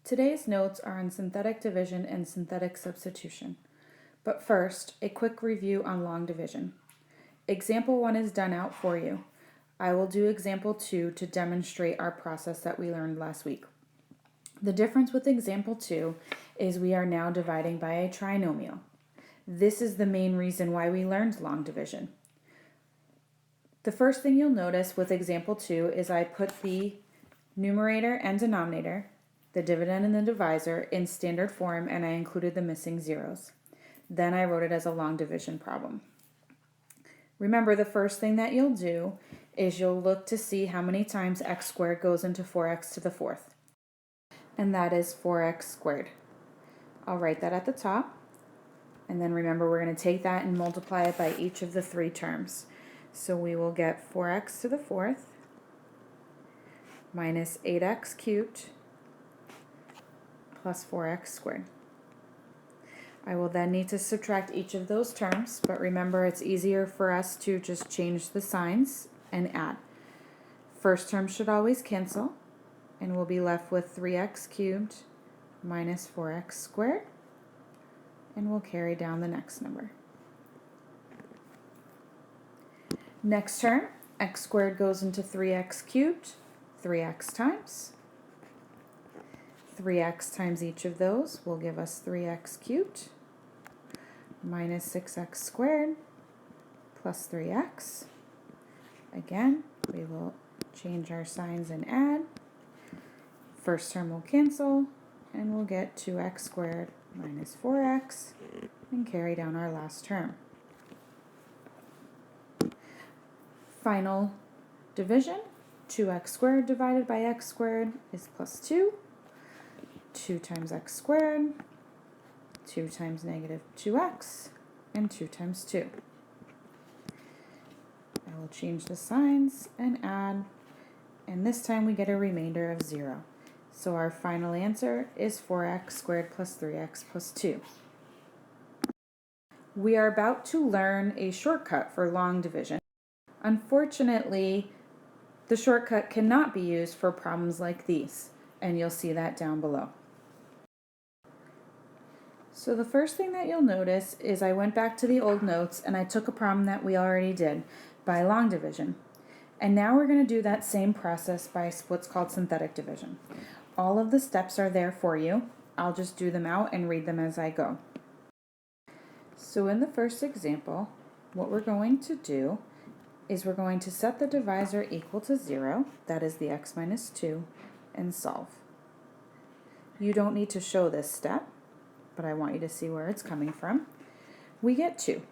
Today's notes are on synthetic division and synthetic substitution. But first, a quick review on long division. Example 1 is done out for you. I will do example 2 to demonstrate our process that we learned last week. The difference with example 2 is we are now dividing by a trinomial. This is the main reason why we learned long division. The first thing you'll notice with example 2 is I put the numerator and denominator, the dividend and the divisor, in standard form, and I included the missing zeros. Then I wrote it as a long division problem. Remember, the first thing that you'll do is you'll look to see how many times x squared goes into 4x to the fourth. And that is 4x squared. I'll write that at the top. And then remember, we're going to take that and multiply it by each of the three terms. So we will get 4x to the fourth minus 8x cubed plus 4x squared. I will then need to subtract each of those terms, but remember, it's easier for us to just change the signs and add. First term should always cancel, and we'll be left with 3x cubed minus 4x squared, and we'll carry down the next number. Next term, x squared goes into 3x cubed, 3x times. 3x times each of those will give us 3x cubed minus 6x squared plus 3x. Again, we will change our signs and add. First term will cancel, and we'll get 2x squared minus 4x and carry down our last term. Final division, 2x squared divided by x squared is plus 2. 2 times x squared, 2 times negative 2x, and 2 times 2. I will change the signs and add, and this time we get a remainder of 0. So our final answer is 4x squared plus 3x plus 2. We are about to learn a shortcut for long division. Unfortunately, the shortcut cannot be used for problems like these, and you'll see that down below. So the first thing that you'll notice is I went back to the old notes and I took a problem that we already did by long division. And now we're going to do that same process by what's called synthetic division. All of the steps are there for you. I'll just do them out and read them as I go. So in the first example, what we're going to do is we're going to set the divisor equal to 0, that is the x minus 2, and solve. You don't need to show this step, but I want you to see where it's coming from. We get 2.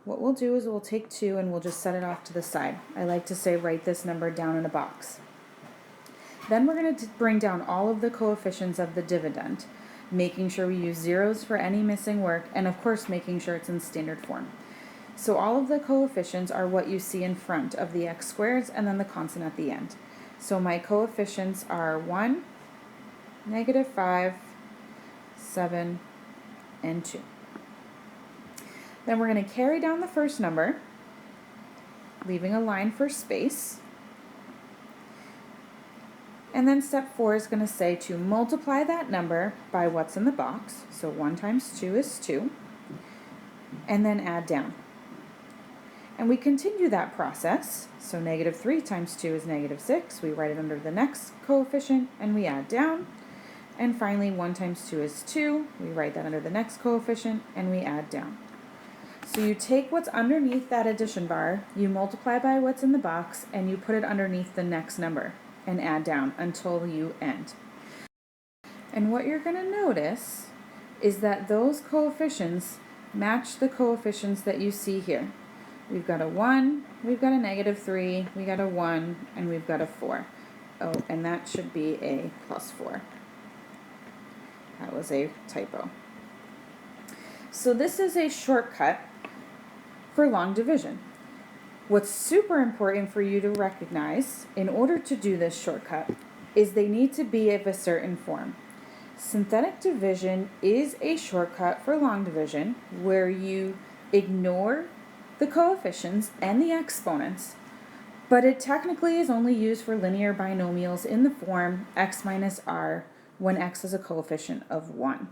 What we'll do is we'll take 2 and we'll just set it off to the side. I like to say write this number down in a box. Then we're going to bring down all of the coefficients of the dividend, making sure we use zeros for any missing work, and of course making sure it's in standard form. So all of the coefficients are what you see in front of the x squareds and then the constant at the end. So my coefficients are 1, negative 5, 7, and 2. Then we're going to carry down the first number, leaving a line for space. And then step 4 is going to say to multiply that number by what's in the box. So 1 times 2 is 2. And then add down. And we continue that process. So negative 3 times 2 is negative 6. We write it under the next coefficient and we add down. And finally, 1 times 2 is 2. We write that under the next coefficient and we add down. So you take what's underneath that addition bar, you multiply by what's in the box, and you put it underneath the next number and add down until you end. And what you're going to notice is that those coefficients match the coefficients that you see here. We've got a 1, we've got a negative 3, we got a 1, and we've got a 4. Oh, and that should be a plus 4. That was a typo. So this is a shortcut for long division. What's super important for you to recognize in order to do this shortcut is they need to be of a certain form. Synthetic division is a shortcut for long division where you ignore the coefficients and the exponents, but it technically is only used for linear binomials in the form x minus r when x is a coefficient of 1.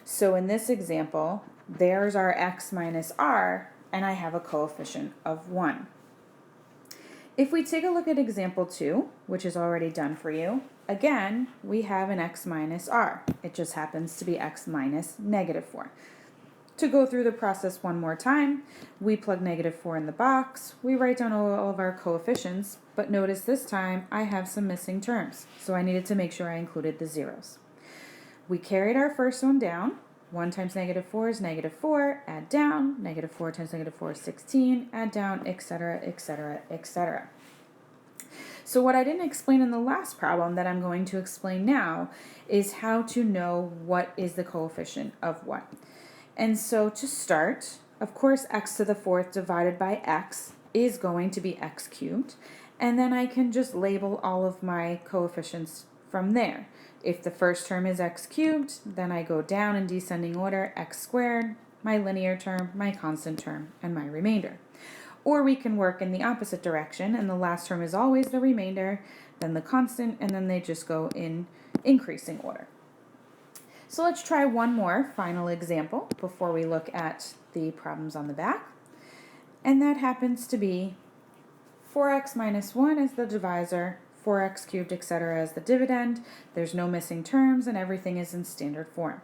So in this example, there's our x minus r, and I have a coefficient of 1. If we take a look at example 2, which is already done for you, again, we have an x minus r. It just happens to be x minus -4. To go through the process one more time, we plug -4 in the box, we write down all of our coefficients, but notice this time I have some missing terms, so I needed to make sure I included the zeros. We carried our first one down. 1 times -4 is -4, add down, -4 times -4 is 16, add down, etc., etc., etc. So what I didn't explain in the last problem that I'm going to explain now is how to know what is the coefficient of what. And so to start, of course, x to the 4th divided by x is going to be x cubed, and then I can just label all of my coefficients from there. If the first term is x cubed, then I go down in descending order, x squared, my linear term, my constant term, and my remainder. Or we can work in the opposite direction, and the last term is always the remainder, then the constant, and then they just go in increasing order. So let's try one more final example before we look at the problems on the back. And that happens to be 4x minus 1 as the divisor, 4x cubed, etc. as the dividend. There's no missing terms and everything is in standard form.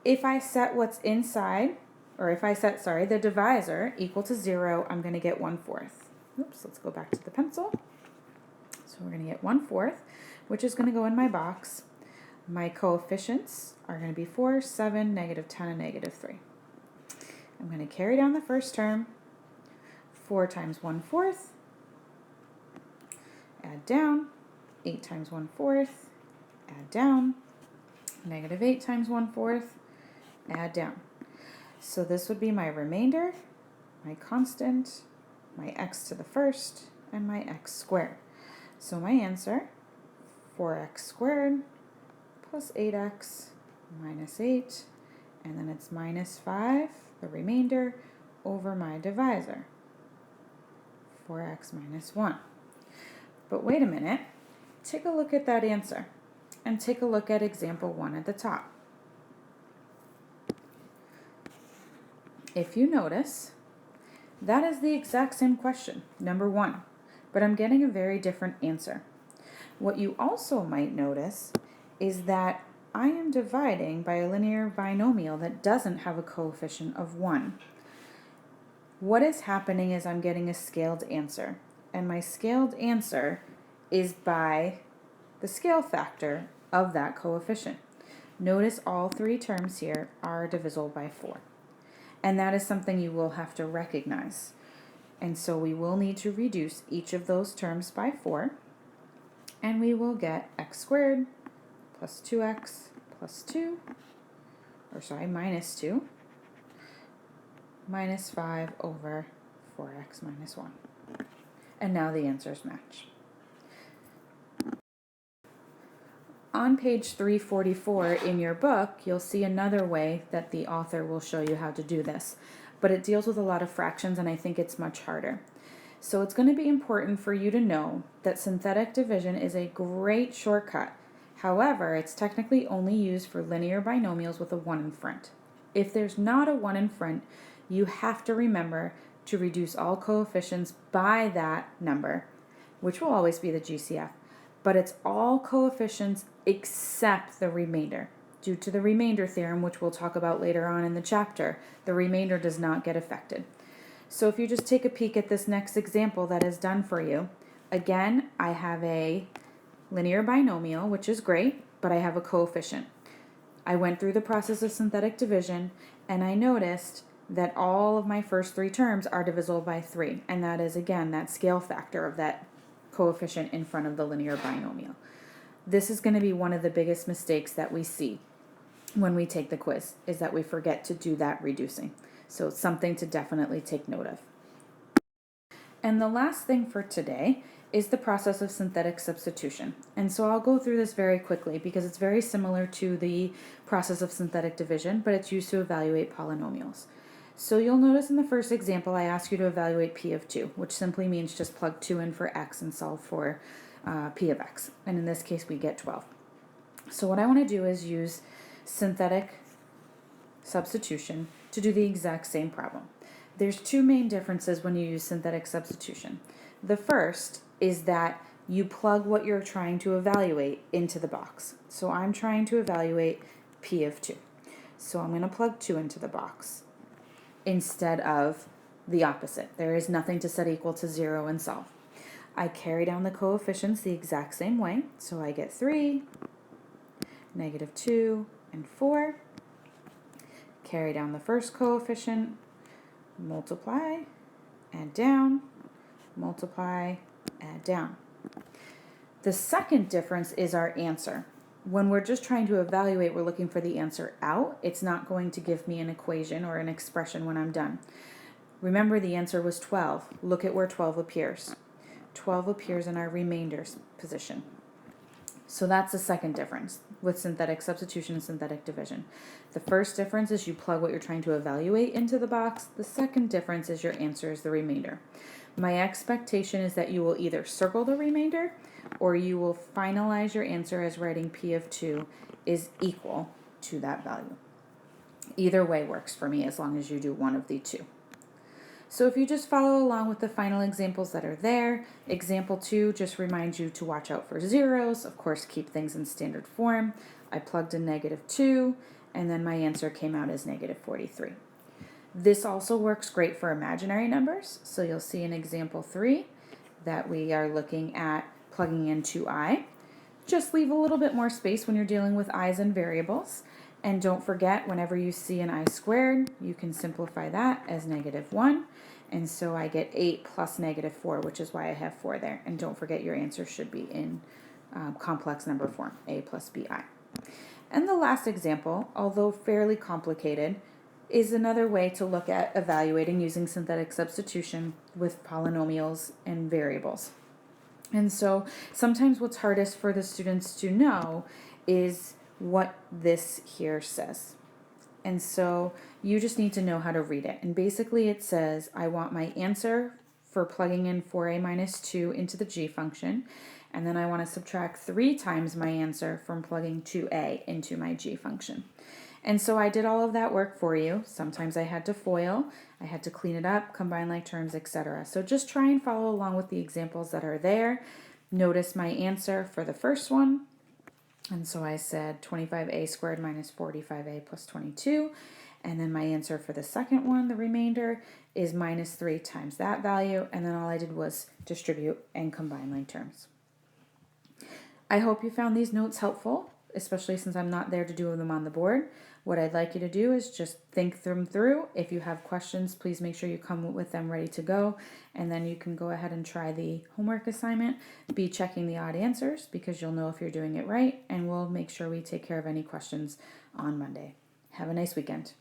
If I set what's inside, or if I set, the divisor equal to 0, I'm going to get 1/4. Oops, let's go back to the pencil. So we're going to get 1/4, which is going to go in my box. My coefficients are going to be 4, 7, -10, and -3. I'm going to carry down the first term, 4 times 1/4, add down, 8 times 1/4, add down, -8 times 1/4, add down. So this would be my remainder, my constant, my x to the first, and my x squared. So my answer, 4x squared plus 8x minus 8, and then it's minus 5, the remainder, over my divisor, 4x minus 1. But wait a minute, take a look at that answer, and take a look at example 1 at the top. If you notice, that is the exact same question, number 1, but I'm getting a very different answer. What you also might notice is that I am dividing by a linear binomial that doesn't have a coefficient of 1. What is happening is I'm getting a scaled answer, and my scaled answer is by the scale factor of that coefficient. Notice all 3 terms here are divisible by 4, and that is something you will have to recognize. And so we will need to reduce each of those terms by 4, and we will get x squared plus 2x plus 2, minus 2, minus 5 over 4x minus 1. And now the answers match. On page 344 in your book, you'll see another way that the author will show you how to do this, but it deals with a lot of fractions and I think it's much harder. So it's going to be important for you to know that synthetic division is a great shortcut. However, it's technically only used for linear binomials with a 1 in front. If there's not a 1 in front, you have to remember to reduce all coefficients by that number, which will always be the GCF, but it's all coefficients except the remainder. Due to the remainder theorem, which we'll talk about later on in the chapter, the remainder does not get affected. So if you just take a peek at this next example that is done for you, again, I have a linear binomial, which is great, but I have a coefficient. I went through the process of synthetic division, and I noticed that all of my first 3 terms are divisible by 3, and that is, again, that scale factor of that coefficient in front of the linear binomial. This is going to be one of the biggest mistakes that we see when we take the quiz, is that we forget to do that reducing. So it's something to definitely take note of. And the last thing for today is the process of synthetic substitution. And so I'll go through this very quickly because it's very similar to the process of synthetic division, but it's used to evaluate polynomials. So you'll notice in the first example, I ask you to evaluate p of 2, which simply means just plug 2 in for x and solve for p of x. And in this case, we get 12. So what I want to do is use synthetic substitution to do the exact same problem. There's two main differences when you use synthetic substitution. The first is that you plug what you're trying to evaluate into the box. So I'm trying to evaluate P of 2. So I'm going to plug 2 into the box instead of the opposite. There is nothing to set equal to 0 and solve. I carry down the coefficients the exact same way. So I get 3, -2, and 4. Carry down the first coefficient, multiply, add down, multiply, add down. The second difference is our answer. When we're just trying to evaluate, we're looking for the answer out. It's not going to give me an equation or an expression when I'm done. Remember, the answer was 12. Look at where 12 appears. 12 appears in our remainders position. So that's the second difference with synthetic substitution and synthetic division. The first difference is you plug what you're trying to evaluate into the box. The second difference is your answer is the remainder. My expectation is that you will either circle the remainder or you will finalize your answer as writing P of 2 is equal to that value. Either way works for me as long as you do one of the two. So if you just follow along with the final examples that are there, example 2 just reminds you to watch out for zeros. Of course, keep things in standard form. I plugged in -2, and then my answer came out as -43. This also works great for imaginary numbers. So you'll see in example 3 that we are looking at plugging in 2i. Just leave a little bit more space when you're dealing with i's and variables. And don't forget, whenever you see an I squared, you can simplify that as -1. And so I get 8 plus -4, which is why I have 4 there. And don't forget, your answer should be in complex number form, a plus bi. And the last example, although fairly complicated, is another way to look at evaluating using synthetic substitution with polynomials and variables. And so sometimes what's hardest for the students to know is what this here says. And so you just need to know how to read it. And basically it says, I want my answer for plugging in 4a minus 2 into the g function. And then I want to subtract 3 times my answer from plugging 2a into my g function. And so I did all of that work for you. Sometimes I had to FOIL, I had to clean it up, combine like terms, etc. So just try and follow along with the examples that are there. Notice my answer for the first one. And so I said 25a squared minus 45a plus 22. And then my answer for the second one, the remainder, is -3 times that value. And then all I did was distribute and combine like terms. I hope you found these notes helpful, especially since I'm not there to do them on the board. What I'd like you to do is just think them through. If you have questions, please make sure you come with them ready to go, and then you can go ahead and try the homework assignment. Be checking the odd answers because you'll know if you're doing it right, and we'll make sure we take care of any questions on Monday. Have a nice weekend.